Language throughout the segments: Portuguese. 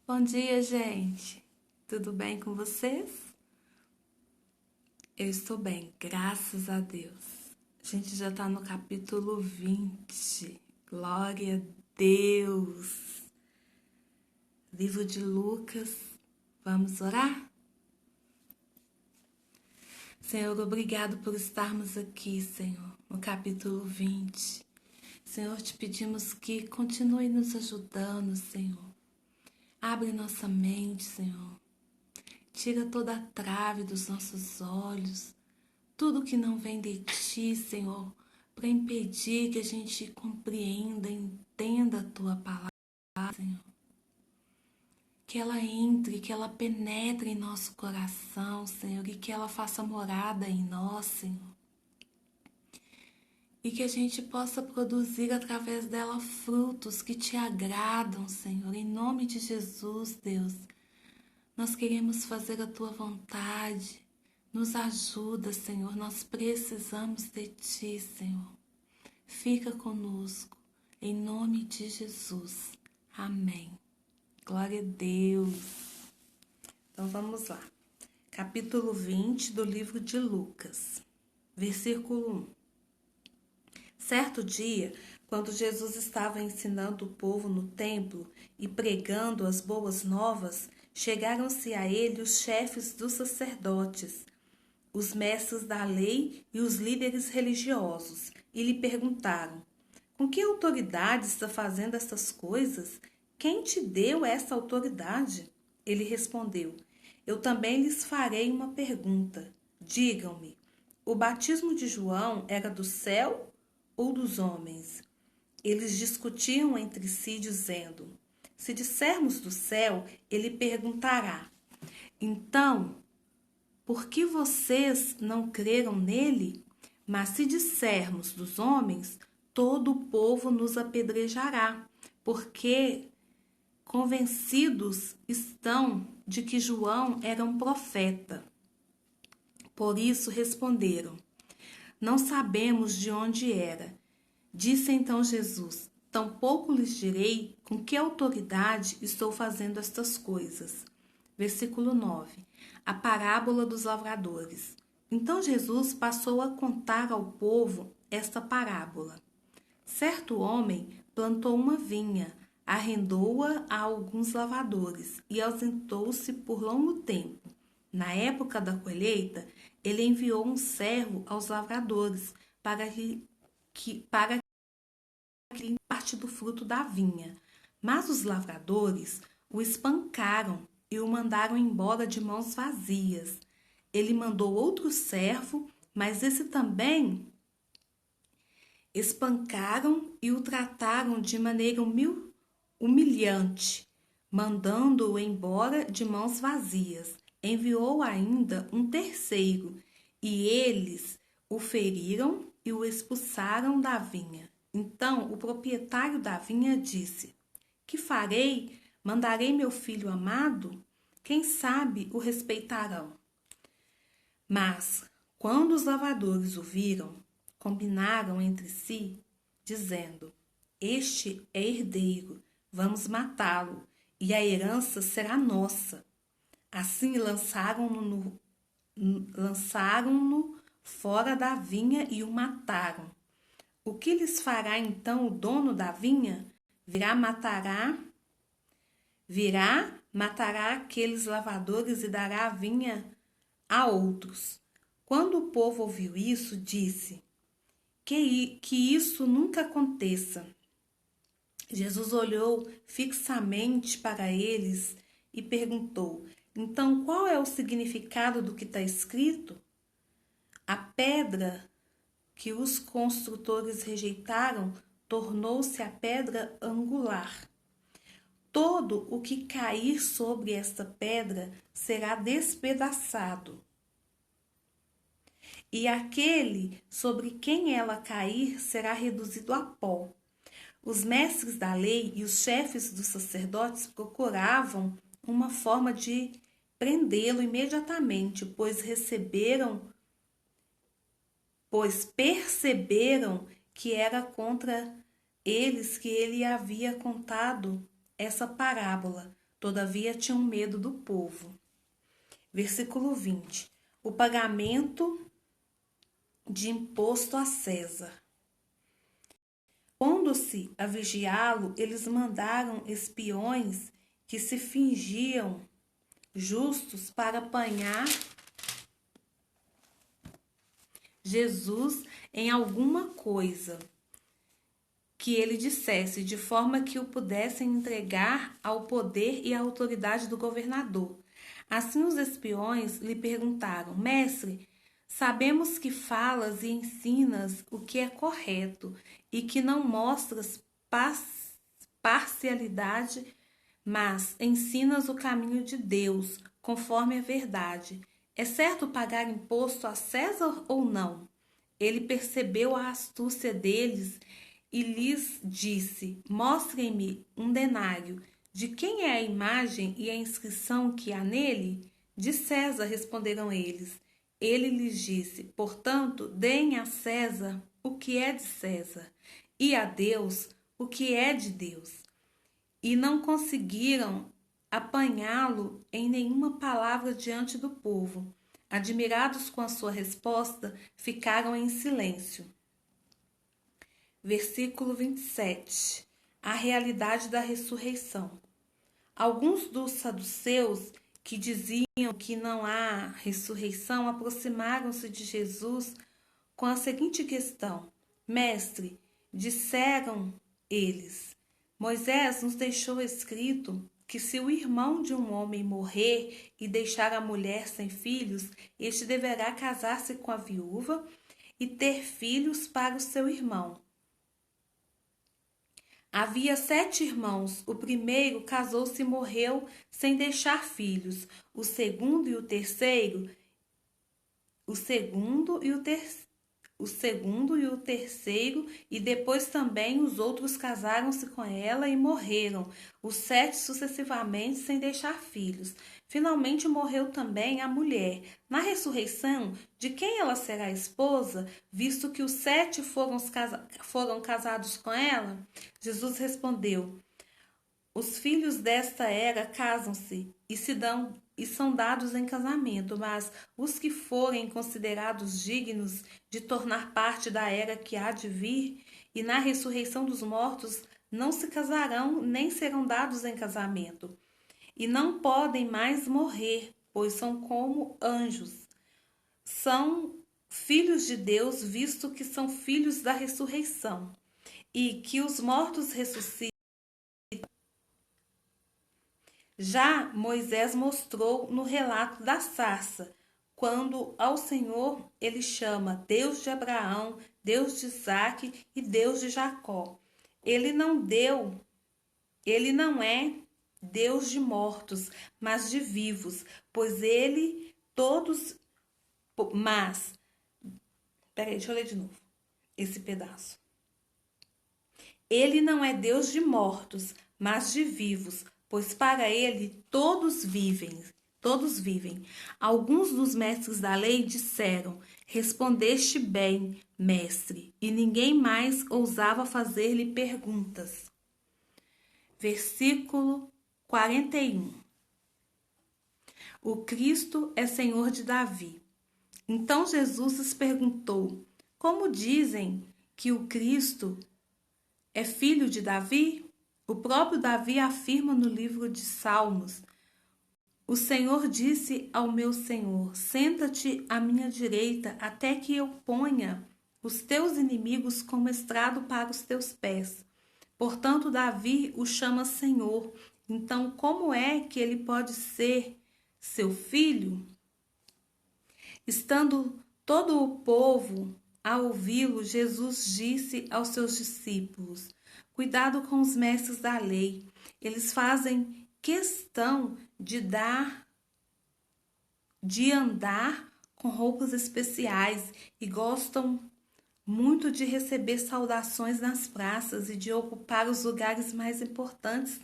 Bom dia, gente. Tudo bem com vocês? Eu estou bem, graças a Deus. A gente já está no capítulo 20. Glória a Deus. Livro de Lucas. Vamos orar? Senhor, obrigado por estarmos aqui, Senhor, no capítulo 20. Senhor, te pedimos que continue nos ajudando, Senhor. Abre nossa mente, Senhor. Tira toda a trave dos nossos olhos, tudo que não vem de Ti, Senhor, para impedir que a gente compreenda, entenda a Tua palavra, Senhor. Que ela entre, que ela penetre em nosso coração, Senhor, e que ela faça morada em nós, Senhor. E que a gente possa produzir através dela frutos que Te agradam, Senhor, em nome de Jesus, Deus. Nós queremos fazer a Tua vontade. Nos ajuda, Senhor. Nós precisamos de Ti, Senhor. Fica conosco. Em nome de Jesus. Amém. Glória a Deus. Então vamos lá. Capítulo 20 do livro de Lucas. Versículo 1. Certo dia, quando Jesus estava ensinando o povo no templo e pregando as boas novas, chegaram-se a ele os chefes dos sacerdotes, os mestres da lei e os líderes religiosos, e lhe perguntaram: com que autoridade está fazendo estas coisas? Quem te deu essa autoridade? Ele respondeu: eu também lhes farei uma pergunta. Digam-me, o batismo de João era do céu ou dos homens? Eles discutiam entre si, dizendo: se dissermos do céu, ele perguntará: então, por que vocês não creram nele? Mas se dissermos dos homens, todo o povo nos apedrejará, porque convencidos estão de que João era um profeta. Por isso responderam: não sabemos de onde era. Disse então Jesus: tampouco lhes direi com que autoridade estou fazendo estas coisas. Versículo 9. A parábola dos lavradores. Então Jesus passou a contar ao povo esta parábola. Certo homem plantou uma vinha, arrendou-a a alguns lavradores e ausentou-se por longo tempo. Na época da colheita, ele enviou um servo aos lavradores para que parte do fruto da vinha. Mas os lavradores o espancaram e o mandaram embora de mãos vazias. Ele mandou outro servo, mas esse também espancaram e o trataram de maneira humilhante, mandando-o embora de mãos vazias. Enviou ainda um terceiro, e eles o feriram e o expulsaram da vinha. Então o proprietário da vinha disse: que farei? Mandarei meu filho amado? Quem sabe o respeitarão. Mas, quando os lavradores o viram, combinaram entre si, dizendo: este é herdeiro, vamos matá-lo, e a herança será nossa. Assim lançaram-no fora da vinha e o mataram. O que lhes fará então o dono da vinha? Matará aqueles lavradores e dará a vinha a outros. Quando o povo ouviu isso, disse: que isso nunca aconteça. Jesus olhou fixamente para eles e perguntou: então qual é o significado do que está escrito? A pedra que os construtores rejeitaram tornou-se a pedra angular. Todo o que cair sobre esta pedra será despedaçado, e aquele sobre quem ela cair será reduzido a pó. Os mestres da lei e os chefes dos sacerdotes procuravam uma forma de prendê-lo imediatamente, pois perceberam que era contra eles que ele havia contado essa parábola. Todavia tinham medo do povo. Versículo 20. O pagamento de imposto a César. Pondo-se a vigiá-lo, eles mandaram espiões que se fingiam justos para apanhar Jesus em alguma coisa que ele dissesse, de forma que o pudessem entregar ao poder e à autoridade do governador. Assim os espiões lhe perguntaram: Mestre, sabemos que falas e ensinas o que é correto e que não mostras parcialidade, mas ensinas o caminho de Deus, conforme a verdade. É certo pagar imposto a César ou não? Ele percebeu a astúcia deles e lhes disse: Mostrem-me um denário. De quem é a imagem e a inscrição que há nele? De César, responderam eles. Ele lhes disse: Portanto, deem a César o que é de César, e a Deus o que é de Deus. E não conseguiram apanhá-lo em nenhuma palavra diante do povo. Admirados com a sua resposta, ficaram em silêncio. Versículo 27. A realidade da ressurreição. Alguns dos saduceus que diziam que não há ressurreição aproximaram-se de Jesus com a seguinte questão: Mestre, disseram eles, Moisés nos deixou escrito que se o irmão de um homem morrer e deixar a mulher sem filhos, este deverá casar-se com a viúva e ter filhos para o seu irmão. Havia 7 irmãos. O primeiro casou-se e morreu sem deixar filhos. O segundo e o terceiro e depois também os outros casaram-se com ela e morreram, os 7 sucessivamente sem deixar filhos. Finalmente morreu também a mulher. Na ressurreição, de quem ela será esposa, visto que os 7 foram casados com ela? Jesus respondeu: Os filhos desta era casam-se e são dados em casamento, mas os que forem considerados dignos de tornar parte da era que há de vir, e na ressurreição dos mortos, não se casarão nem serão dados em casamento, e não podem mais morrer, pois são como anjos. São filhos de Deus, visto que são filhos da ressurreição, e que os mortos ressuscitam. Já Moisés mostrou no relato da sarça, quando ao Senhor ele chama Deus de Abraão, Deus de Isaque e Deus de Jacó. Ele não é Deus de mortos, mas de vivos, pois ele todos... Mas, peraí, deixa eu ler de novo esse pedaço. Ele não é Deus de mortos, mas de vivos, pois para ele todos vivem. Alguns dos mestres da lei disseram: Respondeste bem, mestre, e ninguém mais ousava fazer-lhe perguntas. Versículo 41. O Cristo é Senhor de Davi. Então Jesus lhes perguntou: Como dizem que o Cristo é filho de Davi? O próprio Davi afirma no livro de Salmos: O Senhor disse ao meu Senhor: Senta-te à minha direita, até que eu ponha os teus inimigos como estrado para os teus pés. Portanto, Davi o chama Senhor. Então, como é que ele pode ser seu filho? Estando todo o povo a ouvi-lo, Jesus disse aos seus discípulos: Cuidado com os mestres da lei. Eles fazem questão de andar com roupas especiais e gostam muito de receber saudações nas praças e de ocupar os lugares mais importantes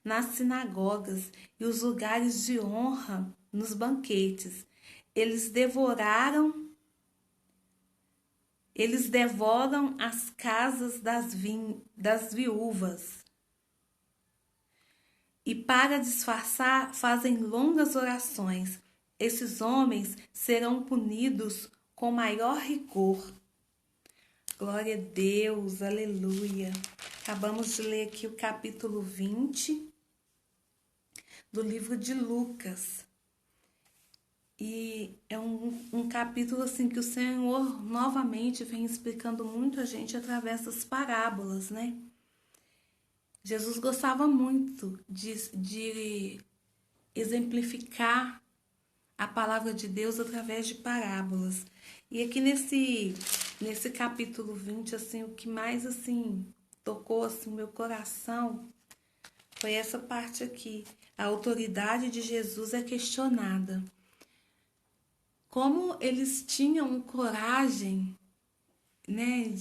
nas sinagogas e os lugares de honra nos banquetes. Eles devoram as casas das viúvas e para disfarçar fazem longas orações. Esses homens serão punidos com maior rigor. Glória a Deus, aleluia. Acabamos de ler aqui o capítulo 20 do livro de Lucas. E é um capítulo assim que o Senhor novamente vem explicando muito a gente através das parábolas, né? Jesus gostava muito de exemplificar a palavra de Deus através de parábolas. E aqui nesse capítulo 20, assim, o que mais assim tocou assim meu coração foi essa parte aqui. A autoridade de Jesus é questionada. Como eles tinham coragem, né,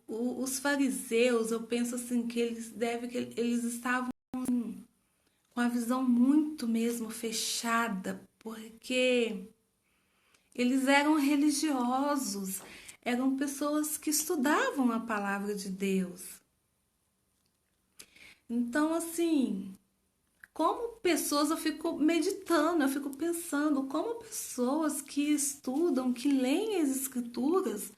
os fariseus, eu penso assim que eles estavam com a visão muito mesmo fechada, porque eles eram religiosos, eram pessoas que estudavam a palavra de Deus. Então, assim, como pessoas, eu fico meditando, eu fico pensando como pessoas que estudam, que leem as escrituras,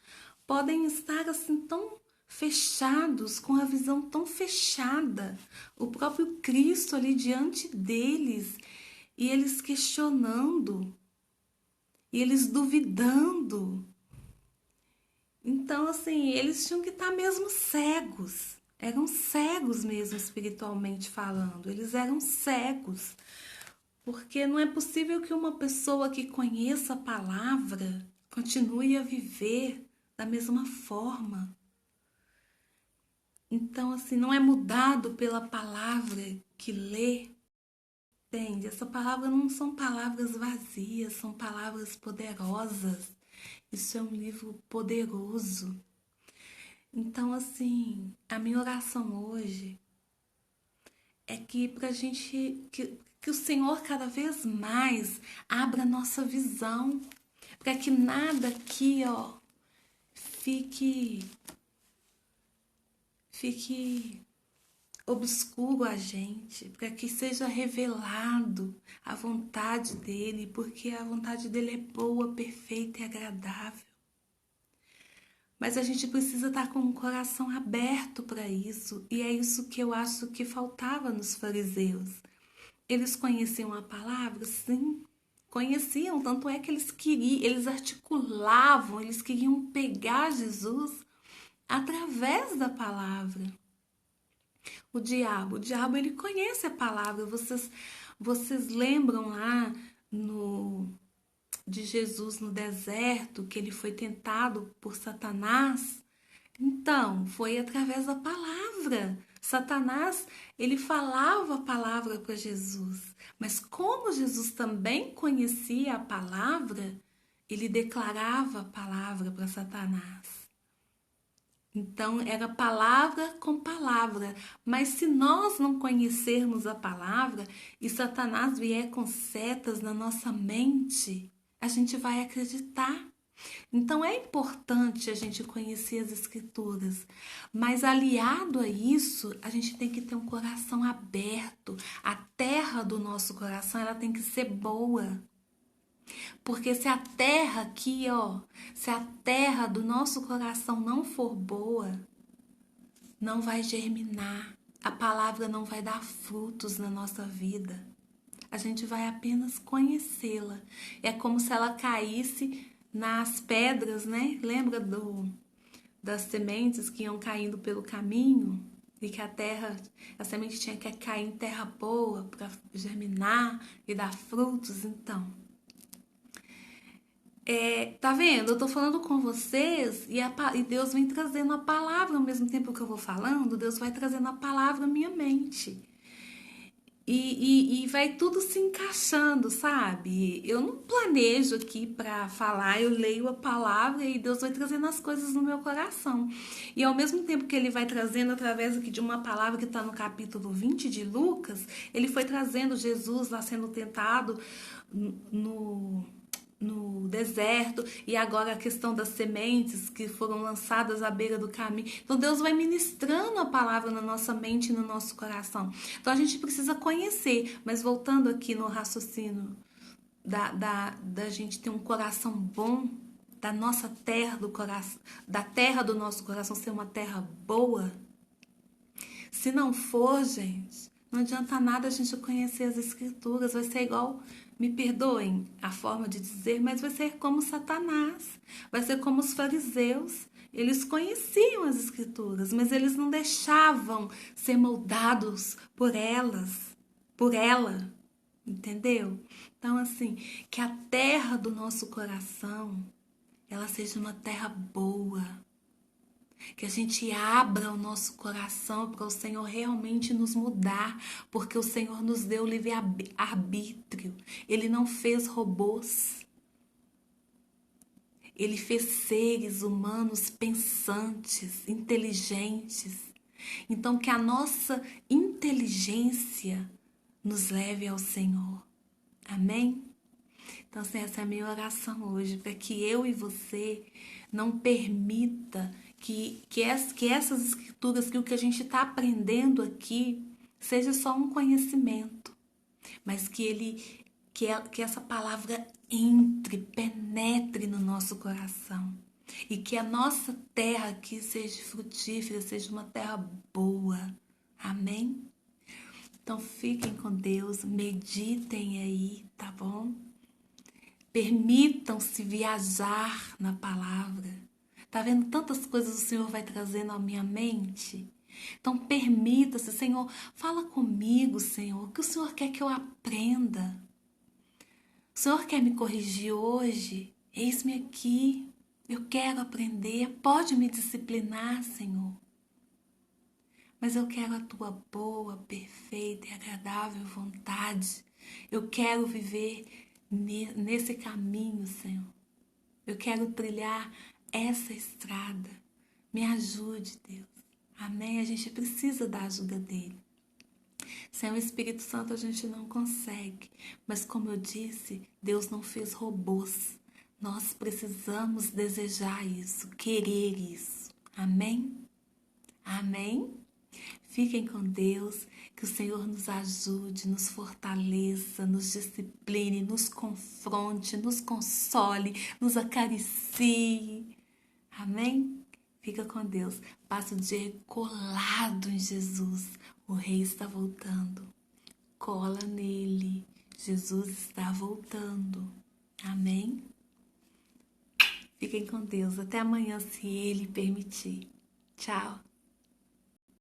podem estar assim tão fechados, com a visão tão fechada, o próprio Cristo ali diante deles, e eles questionando, e eles duvidando. Então, assim, eles tinham que estar mesmo cegos. Eram cegos mesmo espiritualmente falando. Eles eram cegos. Porque não é possível que uma pessoa que conheça a palavra continue a viver da mesma forma. Então, assim, não é mudado pela palavra que lê. Entende? Essa palavra não são palavras vazias, são palavras poderosas. Isso é um livro poderoso. Então, assim, a minha oração hoje é que pra gente, que o Senhor cada vez mais abra a nossa visão, para que nada aqui, ó, fique obscuro a gente, para que seja revelado a vontade dele, porque a vontade dele é boa, perfeita e agradável. Mas a gente precisa estar com o coração aberto para isso, e é isso que eu acho que faltava nos fariseus. Eles conheciam a palavra? Sim, conheciam, tanto é que eles articulavam, eles queriam pegar Jesus através da palavra. O diabo ele conhece a palavra. Vocês lembram lá de Jesus no deserto, que ele foi tentado por Satanás? Então, foi através da palavra. Satanás, ele falava a palavra para Jesus. Mas como Jesus também conhecia a palavra, ele declarava a palavra para Satanás. Então, era palavra com palavra. Mas se nós não conhecermos a palavra e Satanás vier com setas na nossa mente, a gente vai acreditar. Então é importante a gente conhecer as escrituras, mas aliado a isso, a gente tem que ter um coração aberto. A terra do nosso coração, ela tem que ser boa. Porque se a terra aqui, ó, se a terra do nosso coração não for boa, não vai germinar. A palavra não vai dar frutos na nossa vida. A gente vai apenas conhecê-la. É como se ela caísse nas pedras, né? Lembra das sementes que iam caindo pelo caminho? E que a semente tinha que cair em terra boa para germinar e dar frutos. Então, tá vendo? Eu tô falando com vocês e Deus vem trazendo a palavra ao mesmo tempo que eu vou falando. Deus vai trazendo a palavra à minha mente. E vai tudo se encaixando, sabe? Eu não planejo aqui para falar, eu leio a palavra e Deus vai trazendo as coisas no meu coração. E ao mesmo tempo que ele vai trazendo através aqui de uma palavra que está no capítulo 20 de Lucas, ele foi trazendo Jesus lá sendo tentado no deserto, e agora a questão das sementes que foram lançadas à beira do caminho. Então Deus vai ministrando a palavra na nossa mente e no nosso coração. Então a gente precisa conhecer, mas voltando aqui no raciocínio da gente ter um coração bom, da nossa terra do coração, da terra do nosso coração ser uma terra boa. Se não for, gente, não adianta nada a gente conhecer as escrituras, vai ser igual, me perdoem a forma de dizer, mas vai ser como Satanás, vai ser como os fariseus. Eles conheciam as escrituras, mas eles não deixavam ser moldados por ela, entendeu? Então, assim, que a terra do nosso coração, ela seja uma terra boa, que a gente abra o nosso coração para o Senhor realmente nos mudar, porque o Senhor nos deu livre-arbítrio. Ele não fez robôs. Ele fez seres humanos pensantes, inteligentes. Então, que a nossa inteligência nos leve ao Senhor. Amém? Então, assim, essa é a minha oração hoje, para que eu e você não permita que essas escrituras, que o que a gente está aprendendo aqui, seja só um conhecimento, mas que essa palavra entre, penetre no nosso coração, e que a nossa terra aqui seja frutífera, seja uma terra boa. Amém? Então fiquem com Deus, meditem aí, tá bom? Permitam-se viajar na palavra. Tá vendo tantas coisas o Senhor vai trazendo à minha mente? Então permita-se, Senhor, fala comigo, Senhor, o que o Senhor quer que eu aprenda? O Senhor quer me corrigir hoje? Eis-me aqui, eu quero aprender, pode me disciplinar, Senhor. Mas eu quero a tua boa, perfeita e agradável vontade. Eu quero viver nesse caminho, Senhor. Eu quero trilhar essa estrada. Me ajude, Deus. Amém? A gente precisa da ajuda dele. Sem o Espírito Santo a gente não consegue. Mas como eu disse, Deus não fez robôs. Nós precisamos desejar isso, querer isso. Amém? Amém? Fiquem com Deus, que o Senhor nos ajude, nos fortaleça, nos discipline, nos confronte, nos console, nos acaricie. Amém? Fica com Deus. Passa o dia colado em Jesus. O Rei está voltando. Cola nele. Jesus está voltando. Amém? Fiquem com Deus. Até amanhã, se Ele permitir. Tchau.